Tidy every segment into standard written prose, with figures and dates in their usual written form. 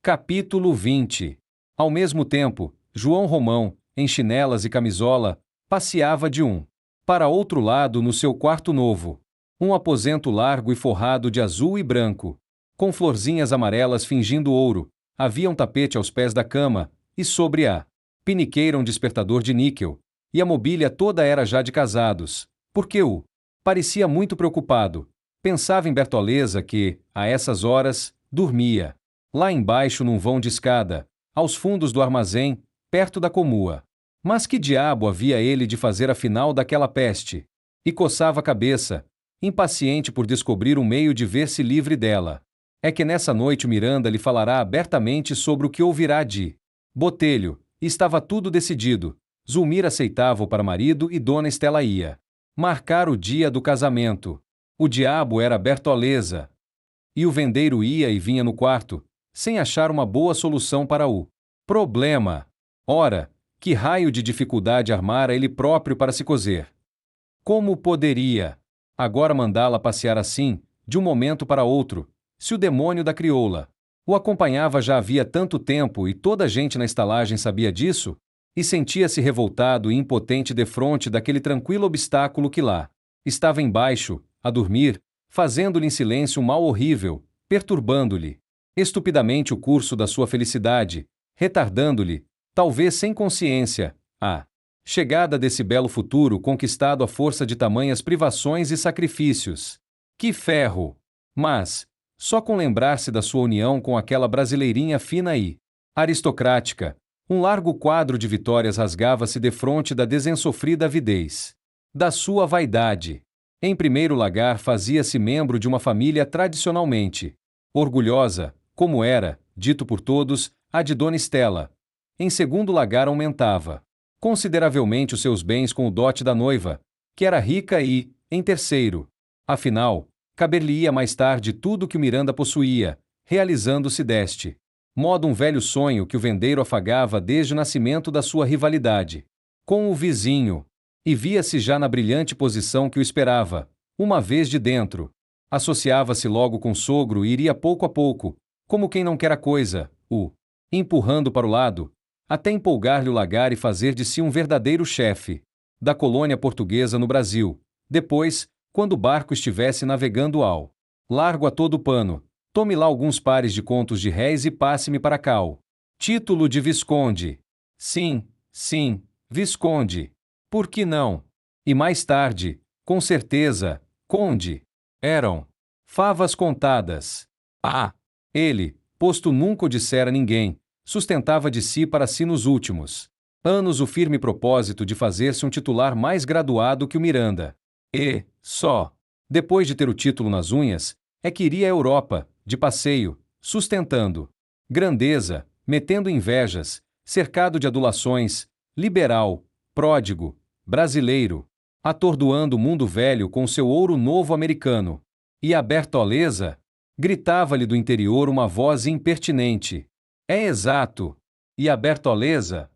Capítulo 20. Ao mesmo tempo, João Romão, em chinelas e camisola, passeava de um para outro lado no seu quarto novo. Um aposento largo e forrado de azul e branco, com florzinhas amarelas fingindo ouro. Havia um tapete aos pés da cama, e sobre a piniqueira um despertador de níquel, e a mobília toda era já de casados, porque o parecia muito preocupado. Pensava em Bertoleza que, a essas horas, dormia lá embaixo num vão de escada, aos fundos do armazém, perto da comua. Mas que diabo havia ele de fazer afinal daquela peste? E coçava a cabeça, impaciente por descobrir um meio de ver-se livre dela. É que nessa noite o Miranda lhe falará abertamente sobre o que ouvirá de Botelho, e estava tudo decidido. Zulmira aceitava-o para marido e Dona Estela ia marcar o dia do casamento. O diabo era Bertoleza. E o vendeiro ia e vinha no quarto, sem achar uma boa solução para o problema. Ora, que raio de dificuldade armara ele próprio para se coser? Como poderia agora mandá-la passear assim, de um momento para outro, se o demônio da crioula o acompanhava já havia tanto tempo e toda a gente na estalagem sabia disso? E sentia-se revoltado e impotente defronte daquele tranquilo obstáculo que lá estava embaixo, a dormir, fazendo-lhe em silêncio um mal horrível, perturbando-lhe estupidamente o curso da sua felicidade, retardando-lhe, talvez sem consciência, a chegada desse belo futuro conquistado à força de tamanhas privações e sacrifícios. Que ferro! Mas, só com lembrar-se da sua união com aquela brasileirinha fina e aristocrática, um largo quadro de vitórias rasgava-se defronte da desensofrida avidez da sua vaidade. Em primeiro lugar, fazia-se membro de uma família tradicionalmente orgulhosa, como era, dito por todos, a de Dona Estela. Em segundo lugar, aumentava consideravelmente os seus bens com o dote da noiva, que era rica e, em terceiro, afinal, caber-lhe-ia mais tarde tudo que o Miranda possuía, realizando-se deste modo um velho sonho que o vendeiro afagava desde o nascimento da sua rivalidade com o vizinho, e via-se já na brilhante posição que o esperava, uma vez de dentro. Associava-se logo com o sogro e iria pouco a pouco, como quem não quer a coisa, o empurrando para o lado, até empolgar-lhe o lagar e fazer de si um verdadeiro chefe da colônia portuguesa no Brasil. Depois, quando o barco estivesse navegando ao largo a todo pano, tome lá alguns pares de contos de réis e passe-me para cá o título de visconde. Sim, sim, visconde. Por que não? E mais tarde, com certeza, conde. Eram favas contadas. Ah! Ele, posto nunca o dissera a ninguém, sustentava de si para si nos últimos anos o firme propósito de fazer-se um titular mais graduado que o Miranda. E, só depois de ter o título nas unhas, é que iria à Europa, de passeio, sustentando grandeza, metendo invejas, cercado de adulações, liberal, pródigo, brasileiro, atordoando o mundo velho com seu ouro novo americano. E a Bertoleza? Gritava-lhe do interior uma voz impertinente. É exato. E a Bertoleza?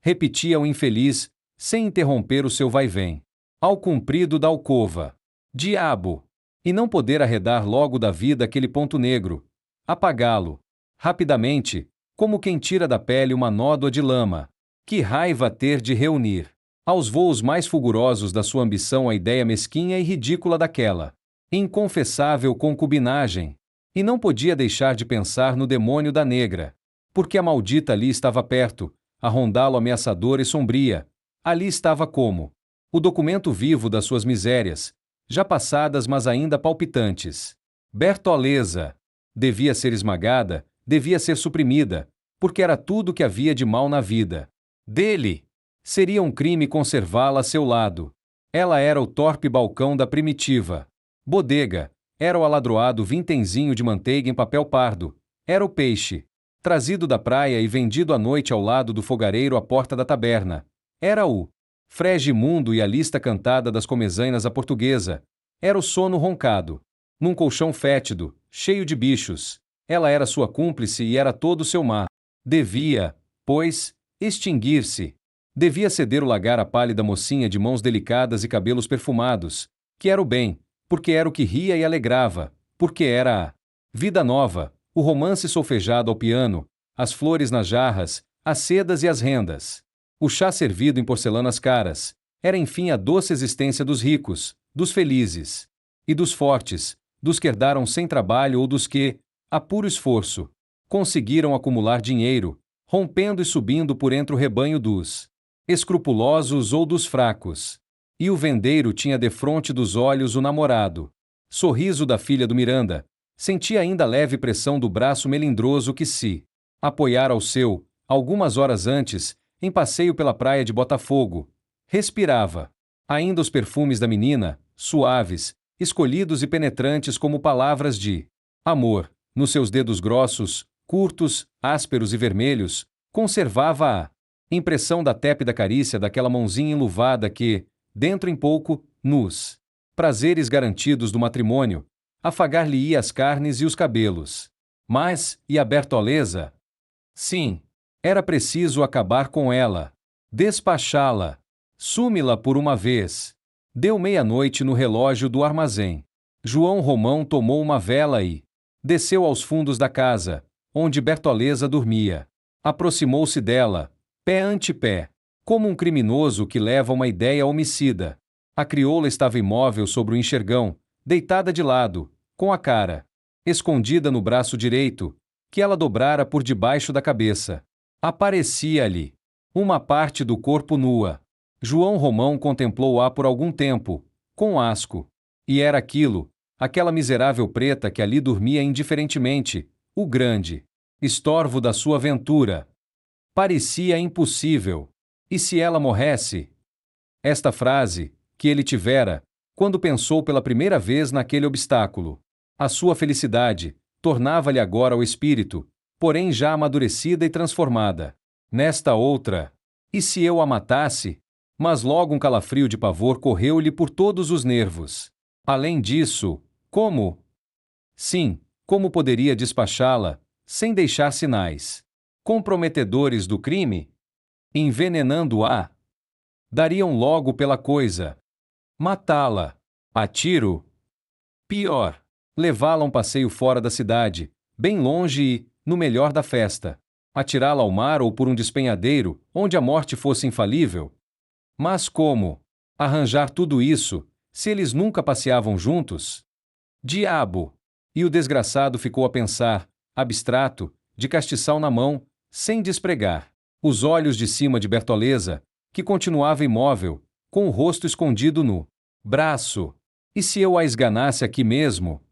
Repetia o infeliz, sem interromper o seu vai-vem. Ao comprido da alcova. Diabo! E não poder arredar logo da vida aquele ponto negro. Apagá-lo. Rapidamente, como quem tira da pele uma nódoa de lama. Que raiva ter de reunir aos voos mais fulgurosos da sua ambição a ideia mesquinha e ridícula daquela inconfessável concubinagem. E não podia deixar de pensar no demônio da negra, porque a maldita ali estava perto, a rondá-lo ameaçadora e sombria. Ali estava como o documento vivo das suas misérias, já passadas mas ainda palpitantes. Bertoleza devia ser esmagada, devia ser suprimida, porque era tudo que havia de mal na vida dele. Seria um crime conservá-la a seu lado. Ela era o torpe balcão da primitiva bodega, era o aladroado vintenzinho de manteiga em papel pardo, era o peixe trazido da praia e vendido à noite ao lado do fogareiro à porta da taberna, era o frege imundo e a lista cantada das comezainas à portuguesa, era o sono roncado num colchão fétido, cheio de bichos. Ela era sua cúmplice e era todo o seu mar. Devia, pois, extinguir-se. Devia ceder o lagar à pálida mocinha de mãos delicadas e cabelos perfumados, que era o bem, porque era o que ria e alegrava, porque era a vida nova, o romance solfejado ao piano, as flores nas jarras, as sedas e as rendas. O chá servido em porcelanas caras. Era enfim a doce existência dos ricos, dos felizes. E dos fortes, dos que herdaram sem trabalho ou dos que, a puro esforço, conseguiram acumular dinheiro, rompendo e subindo por entre o rebanho dos escrupulosos ou dos fracos. E o vendeiro tinha defronte dos olhos o namorado. Sorriso da filha do Miranda. Sentia ainda a leve pressão do braço melindroso que se apoiara ao seu, algumas horas antes, em passeio pela praia de Botafogo. Respirava. Ainda os perfumes da menina, suaves, escolhidos e penetrantes como palavras de amor, nos seus dedos grossos, curtos, ásperos e vermelhos, conservava a impressão da tépida carícia daquela mãozinha enluvada que, dentro em pouco, nos prazeres garantidos do matrimônio, afagar-lhe-ia as carnes e os cabelos. Mas, e a Bertoleza? Sim, era preciso acabar com ela. Despachá-la. Sumi-la por uma vez. Deu meia-noite no relógio do armazém. João Romão tomou uma vela e desceu aos fundos da casa, onde Bertoleza dormia. Aproximou-se dela, pé ante pé, como um criminoso que leva uma ideia homicida. A crioula estava imóvel sobre o enxergão, deitada de lado, com a cara escondida no braço direito, que ela dobrara por debaixo da cabeça. Aparecia-lhe uma parte do corpo nua. João Romão contemplou-a por algum tempo, com asco. E era aquela miserável preta que ali dormia indiferentemente, o grande estorvo da sua ventura. Parecia impossível. E se ela morresse? Esta frase, que ele tivera, quando pensou pela primeira vez naquele obstáculo. A sua felicidade, tornava-lhe agora o espírito, porém já amadurecida e transformada. Nesta outra, e se eu a matasse? Mas logo um calafrio de pavor correu-lhe por todos os nervos. Além disso, como? Sim, como poderia despachá-la, sem deixar sinais comprometedores do crime? Envenenando-a? Dariam logo pela coisa. Matá-la. A tiro? Pior. Levá-la a um passeio fora da cidade, bem longe e, no melhor da festa, atirá-la ao mar ou por um despenhadeiro, onde a morte fosse infalível. Mas como arranjar tudo isso, se eles nunca passeavam juntos? Diabo! E o desgraçado ficou a pensar, abstrato, de castiçal na mão, sem despregar os olhos de cima de Bertoleza, que continuava imóvel, com o rosto escondido no braço. E se eu a esganasse aqui mesmo?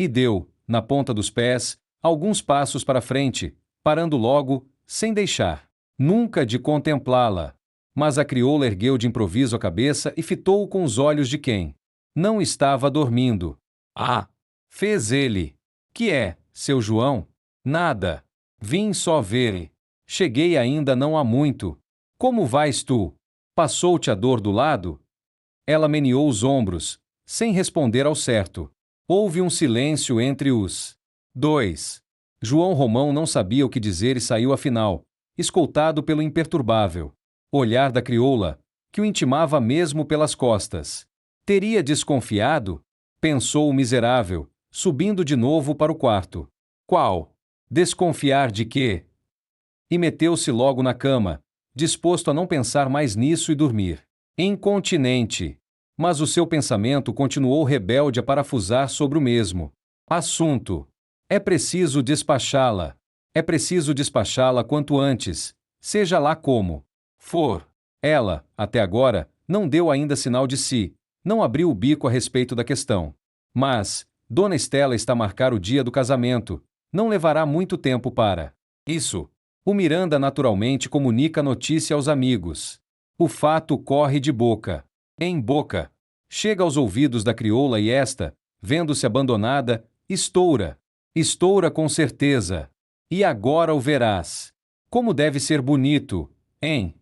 E deu, na ponta dos pés, alguns passos para frente, parando logo, sem deixar nunca de contemplá-la. Mas a crioula ergueu de improviso a cabeça e fitou-o com os olhos de quem não estava dormindo. Ah! Fez ele. Que é, seu João? Nada. Vim só ver. Cheguei ainda não há muito. Como vais tu? Passou-te a dor do lado? Ela meneou os ombros, sem responder ao certo. Houve um silêncio entre os dois. João Romão não sabia o que dizer e saiu afinal, escoltado pelo imperturbável olhar da crioula, que o intimava mesmo pelas costas. Teria desconfiado? Pensou o miserável, subindo de novo para o quarto. Qual? Desconfiar de quê? E meteu-se logo na cama, disposto a não pensar mais nisso e dormir. Incontinente. Mas o seu pensamento continuou rebelde a parafusar sobre o mesmo assunto. É preciso despachá-la. É preciso despachá-la quanto antes, seja lá como for. Ela, até agora, não deu ainda sinal de si, não abriu o bico a respeito da questão. Mas, Dona Estela está a marcar o dia do casamento, não levará muito tempo para isso. O Miranda naturalmente comunica a notícia aos amigos. O fato corre de boca em boca. Chega aos ouvidos da crioula e esta, vendo-se abandonada, estoura. Estoura com certeza. E agora o verás. Como deve ser bonito, hein?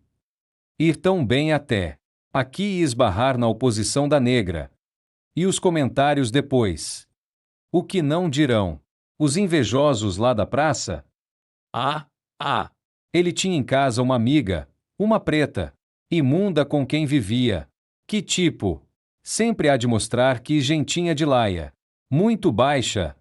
Ir tão bem até aqui e esbarrar na oposição da negra. E os comentários depois. O que não dirão? Os invejosos lá da praça? Ele tinha em casa uma amiga, uma preta, imunda com quem vivia. Que tipo? Sempre há de mostrar que gentinha de laia. Muito baixa.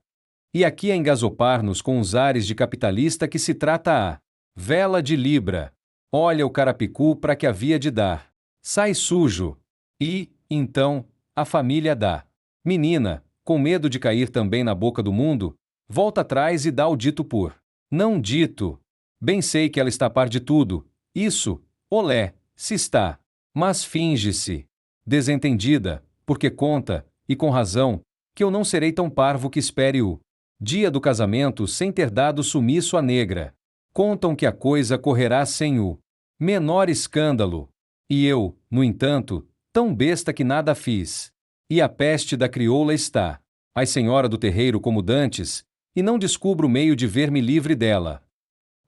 E aqui a engasopar-nos com os ares de capitalista que se trata a vela de libra. Olha o carapicu para que havia de dar. Sai sujo. E, então, a família dá. Menina, com medo de cair também na boca do mundo, volta atrás e dá o dito por não dito. Bem sei que ela está a par de tudo. Isso, olé, se está. Mas finge-se. Desentendida, porque conta, e com razão, que eu não serei tão parvo que espere o dia do casamento sem ter dado sumiço à negra. Contam que a coisa correrá sem o menor escândalo. E eu, no entanto, tão besta que nada fiz. E a peste da crioula está, ai senhora do terreiro como dantes, e não descubro o meio de ver-me livre dela.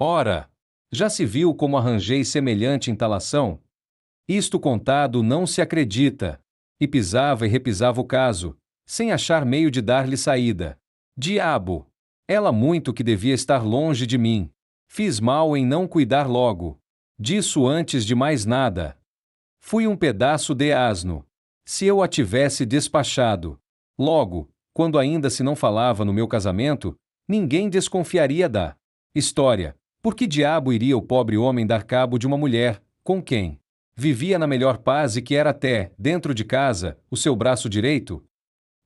Ora, já se viu como arranjei semelhante entalação? Isto contado não se acredita. E pisava e repisava o caso, sem achar meio de dar-lhe saída. Diabo! Ela muito que devia estar longe de mim. Fiz mal em não cuidar logo. Disso antes de mais nada. Fui um pedaço de asno. Se eu a tivesse despachado. Logo, quando ainda se não falava no meu casamento, ninguém desconfiaria da história. Por que diabo iria o pobre homem dar cabo de uma mulher, com quem vivia na melhor paz e que era até, dentro de casa, o seu braço direito?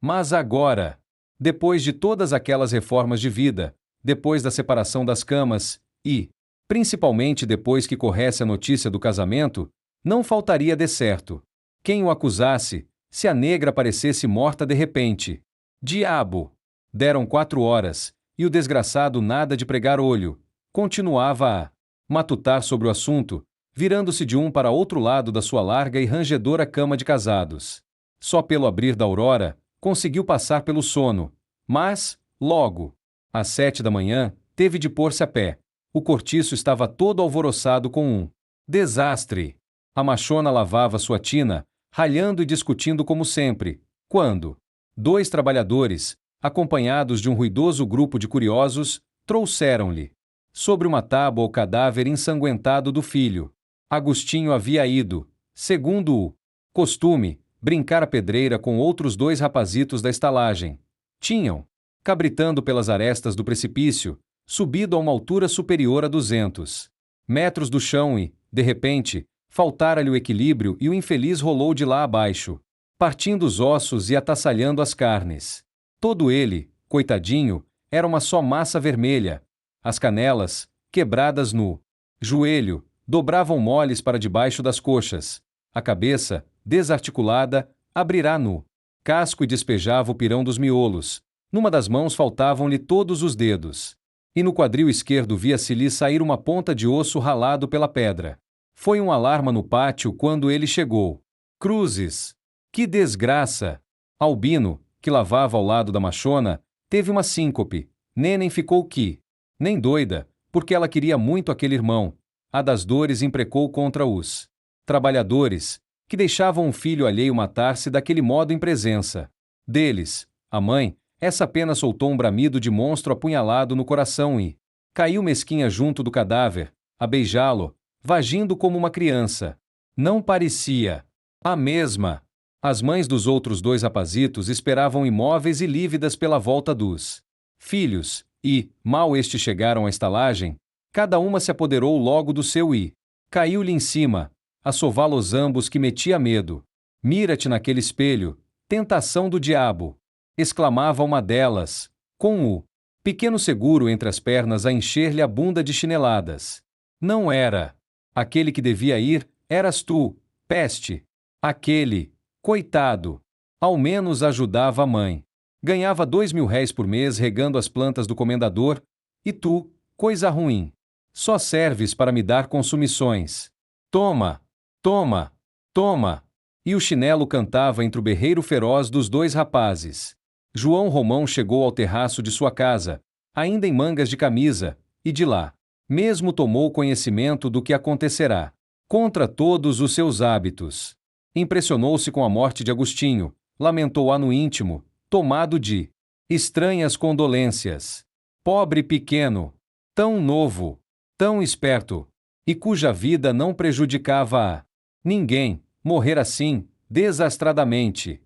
Mas agora, depois de todas aquelas reformas de vida, depois da separação das camas, e, principalmente depois que corresse a notícia do casamento, não faltaria de certo quem o acusasse, se a negra aparecesse morta de repente. Diabo! Deram 4 horas, e o desgraçado nada de pregar olho, continuava a matutar sobre o assunto, virando-se de um para outro lado da sua larga e rangedora cama de casados. Só pelo abrir da aurora, conseguiu passar pelo sono, mas, logo, às 7 da manhã, teve de pôr-se a pé. O cortiço estava todo alvoroçado com um desastre. A machona lavava sua tina, ralhando e discutindo como sempre, quando 2 trabalhadores, acompanhados de um ruidoso grupo de curiosos, trouxeram-lhe, sobre uma tábua, o cadáver ensanguentado do filho. Agostinho havia ido, segundo o costume, brincar a pedreira com outros 2 rapazitos da estalagem. Tinham, cabritando pelas arestas do precipício, subido a uma altura superior a 200 metros do chão e, de repente, faltara-lhe o equilíbrio e o infeliz rolou de lá abaixo, partindo os ossos e atassalhando as carnes. Todo ele, coitadinho, era uma só massa vermelha. As canelas, quebradas no joelho, dobravam moles para debaixo das coxas. A cabeça, desarticulada, abrirá no casco e despejava o pirão dos miolos. Numa das mãos faltavam-lhe todos os dedos. E no quadril esquerdo via-se-lhe sair uma ponta de osso ralado pela pedra. Foi um alarma no pátio quando ele chegou. Cruzes! Que desgraça! Albino, que lavava ao lado da machona, teve uma síncope. Nênem ficou que nem doida, porque ela queria muito aquele irmão. A das dores imprecou contra os trabalhadores, que deixavam um filho alheio matar-se daquele modo em presença deles. A mãe, essa apenas soltou um bramido de monstro apunhalado no coração e caiu mesquinha junto do cadáver, a beijá-lo, vagindo como uma criança. Não parecia a mesma. As mães dos outros 2 rapazitos esperavam imóveis e lívidas pela volta dos filhos, e, mal estes chegaram à estalagem, cada uma se apoderou logo do seu e caiu-lhe em cima, a sová-los ambos que metia medo. Mira-te naquele espelho, tentação do diabo! Exclamava uma delas, com o pequeno seguro entre as pernas a encher-lhe a bunda de chineladas. Não era. Aquele que devia ir, eras tu, peste. Aquele, coitado, ao menos ajudava a mãe. Ganhava 2.000 réis por mês regando as plantas do comendador, e tu, coisa ruim, só serves para me dar consumições. Toma, toma, toma! E o chinelo cantava entre o berreiro feroz dos 2 rapazes. João Romão chegou ao terraço de sua casa, ainda em mangas de camisa, e de lá mesmo tomou conhecimento do que acontecerá, contra todos os seus hábitos. Impressionou-se com a morte de Agostinho, lamentou-a no íntimo, tomado de estranhas condolências. Pobre pequeno, tão novo, tão esperto, e cuja vida não prejudicava a ninguém, morrer assim, desastradamente.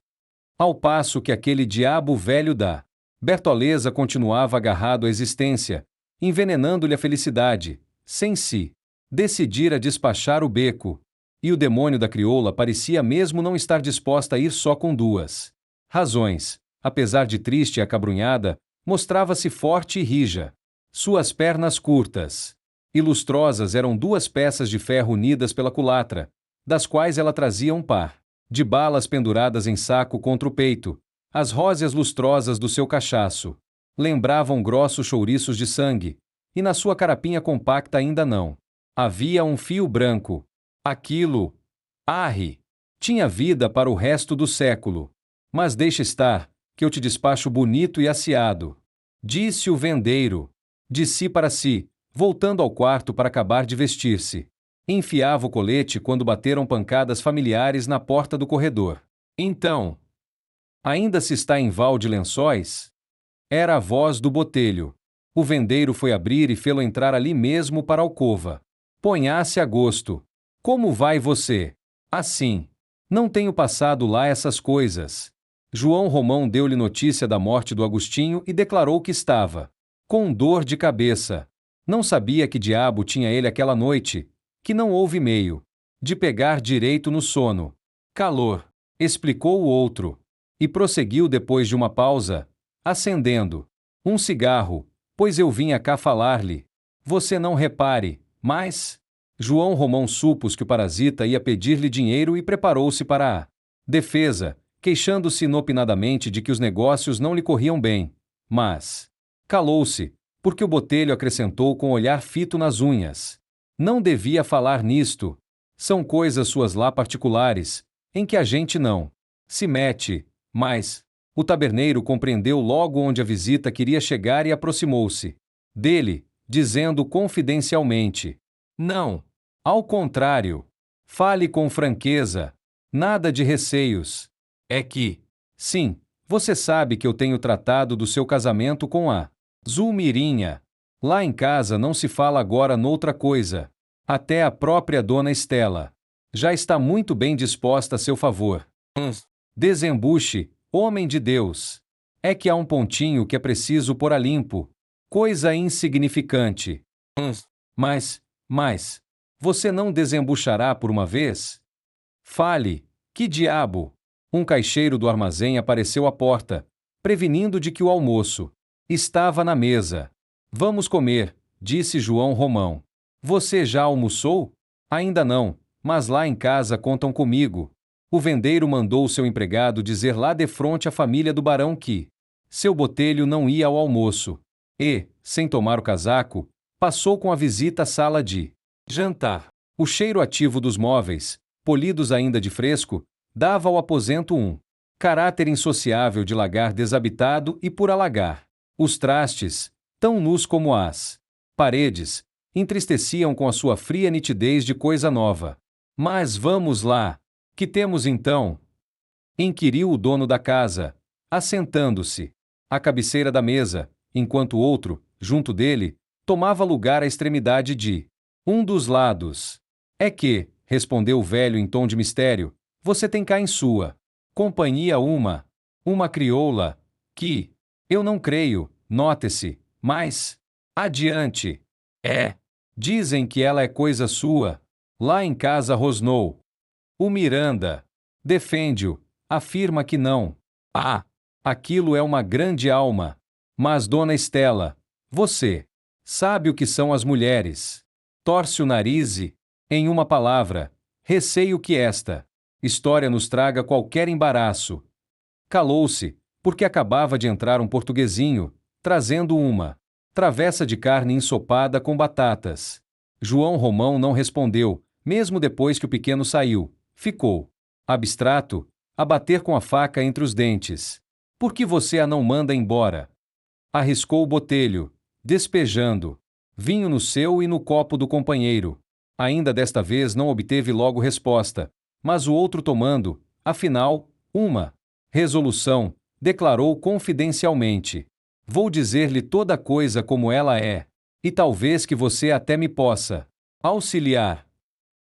Ao passo que aquele diabo velho da Bertoleza continuava agarrado à existência, envenenando-lhe a felicidade, sem se decidir a despachar o beco. E o demônio da crioula parecia mesmo não estar disposta a ir só com duas razões. Apesar de triste e acabrunhada, mostrava-se forte e rija. Suas pernas curtas e lustrosas eram duas peças de ferro unidas pela culatra, das quais ela trazia um par de balas penduradas em saco contra o peito. As róseas lustrosas do seu cachaço lembravam grossos chouriços de sangue, e na sua carapinha compacta ainda não havia um fio branco. Aquilo, arre, tinha vida para o resto do século. Mas deixa estar, que eu te despacho bonito e aciado, disse o vendeiro, de si para si, voltando ao quarto para acabar de vestir-se. Enfiava o colete quando bateram pancadas familiares na porta do corredor. Então, ainda se está em val de lençóis? Era a voz do botelho. O vendeiro foi abrir e fê-lo entrar ali mesmo para a alcova. Ponha-se a gosto. Como vai você? Assim. Não tenho passado lá essas coisas. João Romão deu-lhe notícia da morte do Agostinho e declarou que estava com dor de cabeça. Não sabia que diabo tinha ele aquela noite, que não houve meio de pegar direito no sono. Calor, explicou o outro. E prosseguiu depois de uma pausa, acendendo um cigarro, pois eu vinha cá falar-lhe. Você não repare, mas... João Romão supôs que o parasita ia pedir-lhe dinheiro e preparou-se para a defesa, queixando-se inopinadamente de que os negócios não lhe corriam bem. Mas calou-se, porque o botelho acrescentou com o olhar fito nas unhas. Não devia falar nisto. São coisas suas lá particulares, em que a gente não se mete. Mas o taberneiro compreendeu logo onde a visita queria chegar e aproximou-se dele, dizendo confidencialmente: Não, ao contrário. Fale com franqueza. Nada de receios. É que, sim, você sabe que eu tenho tratado do seu casamento com a Zulmirinha. Lá em casa não se fala agora noutra coisa. Até a própria dona Estela já está muito bem disposta a seu favor. Desembuche, homem de Deus. É que há um pontinho que é preciso pôr a limpo. Coisa insignificante. Mas, você não desembuchará por uma vez? Fale, que diabo? Um caixeiro do armazém apareceu à porta, prevenindo de que o almoço estava na mesa. Vamos comer, disse João Romão. Você já almoçou? Ainda não, mas lá em casa contam comigo. O vendeiro mandou seu empregado dizer lá defronte à família do barão que seu botelho não ia ao almoço. E, sem tomar o casaco, passou com a visita à sala de jantar. O cheiro ativo dos móveis, polidos ainda de fresco, dava ao aposento um caráter insociável de lagar desabitado e por alagar. Os trastes, tão nus como as paredes, entristeciam com a sua fria nitidez de coisa nova. Mas vamos lá. Que temos então? Inquiriu o dono da casa, assentando-se à cabeceira da mesa, enquanto outro, junto dele, tomava lugar à extremidade de um dos lados. É que, respondeu o velho em tom de mistério, você tem cá em sua companhia uma crioula, que, eu não creio, note-se, mas, adiante. Dizem que ela é coisa sua. Lá em casa rosnou. O Miranda defende-o, afirma que não. Aquilo é uma grande alma. Mas dona Estela, você sabe o que são as mulheres. Torce o nariz e, em uma palavra, receio que esta história nos traga qualquer embaraço. Calou-se, porque acabava de entrar um portuguesinho, trazendo uma travessa de carne ensopada com batatas. João Romão não respondeu, mesmo depois que o pequeno saiu. Ficou abstrato, a bater com a faca entre os dentes. Por que você a não manda embora? Arriscou o botelho, despejando vinho no seu e no copo do companheiro. Ainda desta vez não obteve logo resposta, mas o outro tomando, afinal, uma resolução, declarou confidencialmente: Vou dizer-lhe toda a coisa como ela é, e talvez que você até me possa auxiliar.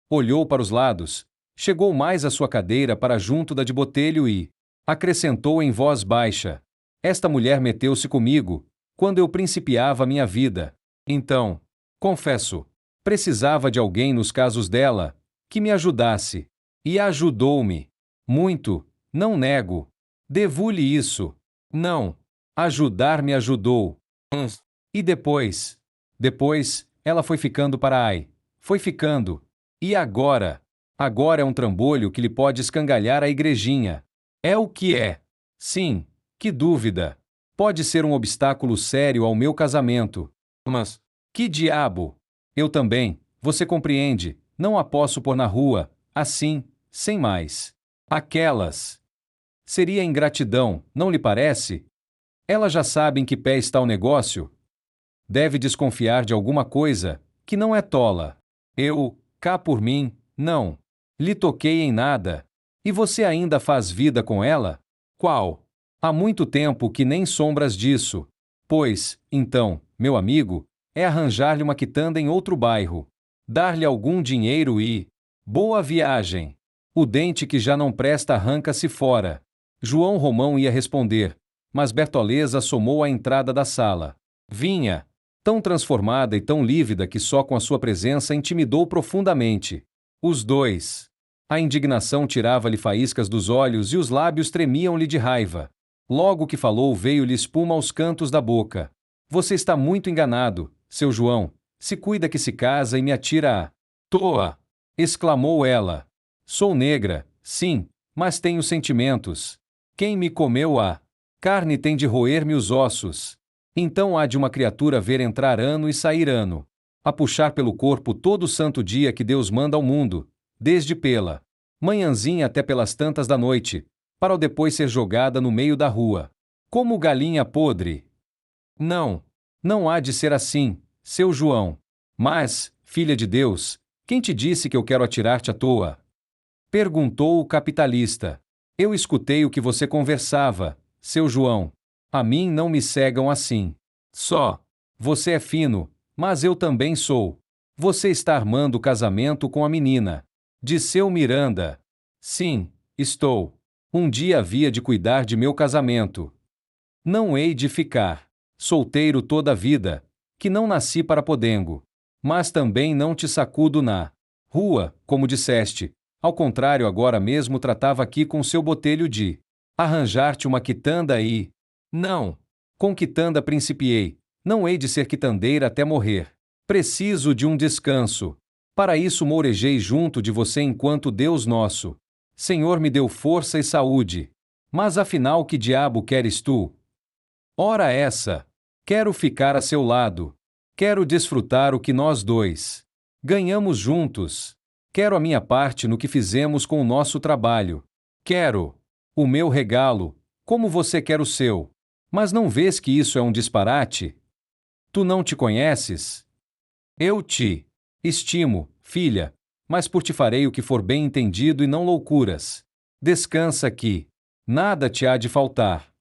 Olhou para os lados, chegou mais à sua cadeira para junto da de botelho e acrescentou em voz baixa: Esta mulher meteu-se comigo, quando eu principiava minha vida. Então, confesso, precisava de alguém nos casos dela, que me ajudasse. E ajudou-me. Muito, não nego. Devo-lhe isso. Não. Ajudar me ajudou. E depois? Depois, ela foi ficando para ai. Foi ficando. E agora? Agora é um trambolho que lhe pode escangalhar a igrejinha. É o que é. Sim, que dúvida. Pode ser um obstáculo sério ao meu casamento. Mas, que diabo? Eu também, você compreende, não a posso pôr na rua, assim, sem mais. Aquelas. Seria ingratidão, não lhe parece? Ela já sabe em que pé está o negócio. Deve desconfiar de alguma coisa, que não é tola. Eu, cá por mim, não. Lhe toquei em nada. E você ainda faz vida com ela? Qual? Há muito tempo que nem sombras disso. Pois, então, meu amigo, é arranjar-lhe uma quitanda em outro bairro. Dar-lhe algum dinheiro e... Boa viagem! O dente que já não presta arranca-se fora. João Romão ia responder, mas Bertoleza assomou à entrada da sala. Vinha, tão transformada e tão lívida que só com a sua presença intimidou profundamente. Os dois. A indignação tirava-lhe faíscas dos olhos e os lábios tremiam-lhe de raiva. Logo que falou, veio-lhe espuma aos cantos da boca. Você está muito enganado, seu João. Se cuida que se casa e me atira a... Toa! Exclamou ela. Sou negra, sim, mas tenho sentimentos. Quem me comeu a carne tem de roer-me os ossos. Então há de uma criatura ver entrar ano e sair ano, a puxar pelo corpo todo o santo dia que Deus manda ao mundo, desde pela manhãzinha até pelas tantas da noite, para o depois ser jogada no meio da rua, como galinha podre. Não, não há de ser assim, seu João. Mas, filha de Deus, quem te disse que eu quero atirar-te à toa? Perguntou o capitalista. Eu escutei o que você conversava, seu João. A mim não me cegam assim. Só. Você é fino, mas eu também sou. Você está armando o casamento com a menina. Disseu Miranda. Sim, estou. Um dia havia de cuidar de meu casamento. Não hei de ficar solteiro toda a vida, que não nasci para podengo. Mas também não te sacudo na rua, como disseste. Ao contrário, agora mesmo tratava aqui com seu botelho de arranjar-te uma quitanda e... Não. Com quitanda principiei. Não hei de ser quitandeira até morrer. Preciso de um descanso. Para isso mourejei junto de você enquanto Deus nosso Senhor me deu força e saúde. Mas afinal que diabo queres tu? Ora essa. Quero ficar a seu lado. Quero desfrutar o que nós dois ganhamos juntos. Quero a minha parte no que fizemos com o nosso trabalho. Quero o meu regalo, como você quer o seu. Mas não vês que isso é um disparate? Tu não te conheces? Eu te estimo, filha, mas por ti farei o que for bem entendido e não loucuras. Descansa aqui. Nada te há de faltar.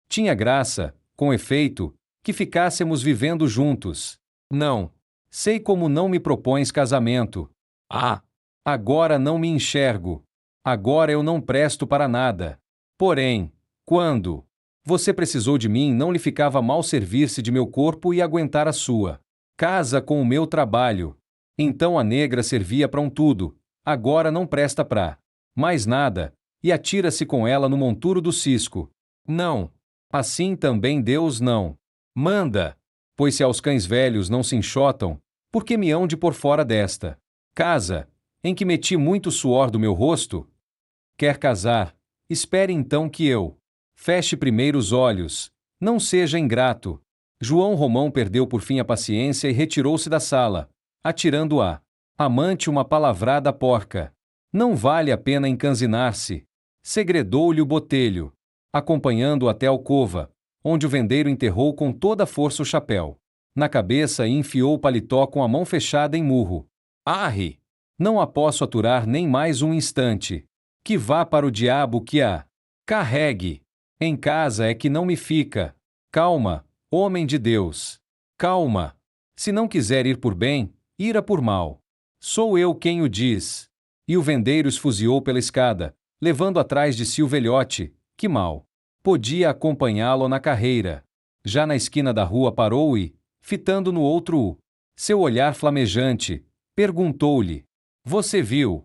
Tinha graça, com efeito, que ficássemos vivendo juntos. Não. Sei como não me propões casamento. Ah! Agora não me enxergo. Agora eu não presto para nada. Porém, quando você precisou de mim, não lhe ficava mal servir-se de meu corpo e aguentar a sua casa com o meu trabalho. Então a negra servia para um tudo, agora não presta para mais nada, e atira-se com ela no monturo do cisco. Não. Assim também Deus não manda. Pois se aos cães velhos não se enxotam, por que me hão de pôr fora desta casa, em que meti muito suor do meu rosto? Quer casar? Espere então que eu feche primeiro os olhos. Não seja ingrato. João Romão perdeu por fim a paciência e retirou-se da sala, atirando a amante uma palavrada porca. Não vale a pena encanzinar-se. Segredou-lhe o botelho, acompanhando-o até a alcova, onde o vendeiro enterrou com toda a força o chapéu na cabeça e enfiou o paletó com a mão fechada em murro. Arre! Não a posso aturar nem mais um instante. Que vá para o diabo que a carregue. Em casa é que não me fica. Calma, homem de Deus. Calma. Se não quiser ir por bem, ira por mal. Sou eu quem o diz. E o vendeiro esfuziou pela escada, levando atrás de si o velhote, que mal Podia acompanhá-lo na carreira. Já na esquina da rua parou e, fitando no outro seu olhar flamejante, perguntou-lhe: Você viu?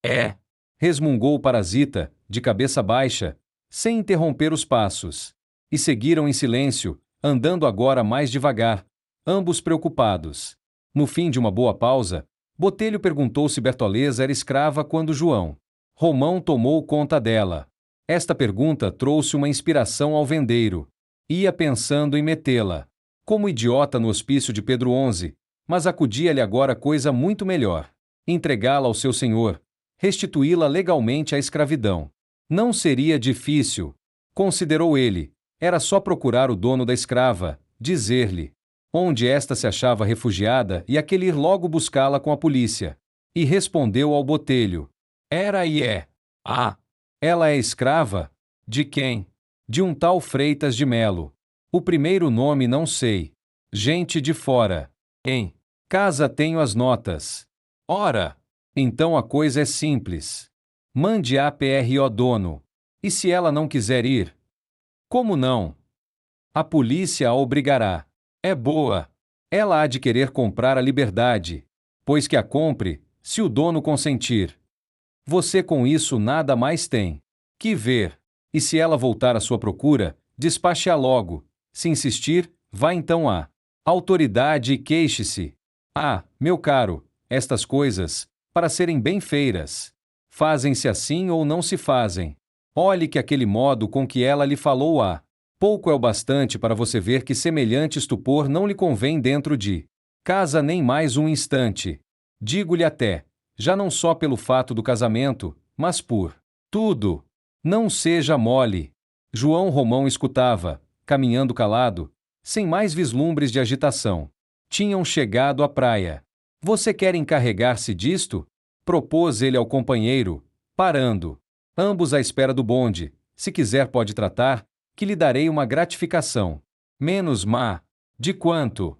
É. Resmungou o parasita, de cabeça baixa, sem interromper os passos. E seguiram em silêncio, andando agora mais devagar, ambos preocupados. No fim de uma boa pausa, Botelho perguntou se Bertoleza era escrava quando João Romão tomou conta dela. Esta pergunta trouxe uma inspiração ao vendeiro. Ia pensando em metê-la como idiota no hospício de Pedro XI, mas acudia-lhe agora coisa muito melhor: entregá-la ao seu senhor, restituí-la legalmente à escravidão. Não seria difícil, considerou ele. Era só procurar o dono da escrava, dizer-lhe onde esta se achava refugiada e aquele ir logo buscá-la com a polícia. E respondeu ao Botelho: Era e é. Ah, ela é escrava? De quem? De um tal Freitas de Melo. O primeiro nome não sei. Gente de fora. Em casa tenho as notas. Ora, então a coisa é simples. Mande a PRO dono. E se ela não quiser ir? Como não? A polícia a obrigará. É boa. Ela há de querer comprar a liberdade, pois que a compre, se o dono consentir. Você com isso nada mais tem que ver. E se ela voltar à sua procura, despache-a logo. Se insistir, vá então à autoridade e queixe-se. Ah, meu caro, estas coisas, para serem bem feiras, fazem-se assim ou não se fazem. Olhe que aquele modo com que ela lhe falou pouco é o bastante para você ver que semelhante estupor não lhe convém dentro de casa nem mais um instante. Digo-lhe até, já não só pelo fato do casamento, mas por tudo. Não seja mole. João Romão escutava, caminhando calado, sem mais vislumbres de agitação. Tinham chegado à praia. Você quer encarregar-se disto? Propôs ele ao companheiro, parando. Ambos à espera do bonde. Se quiser pode tratar, que lhe darei uma gratificação. Menos má. De quanto?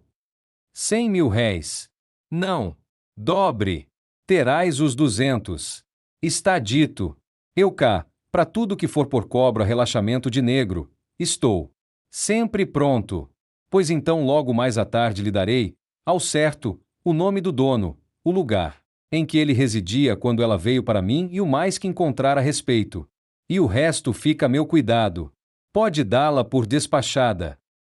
100.000 réis. Não. Dobre. Terás os 200. Está dito. Eu cá, para tudo que for por cobro a relaxamento de negro, estou sempre pronto. Pois então logo mais à tarde lhe darei, ao certo, o nome do dono, o lugar em que ele residia quando ela veio para mim e o mais que encontrar a respeito. E o resto fica a meu cuidado. Pode dá-la por despachada.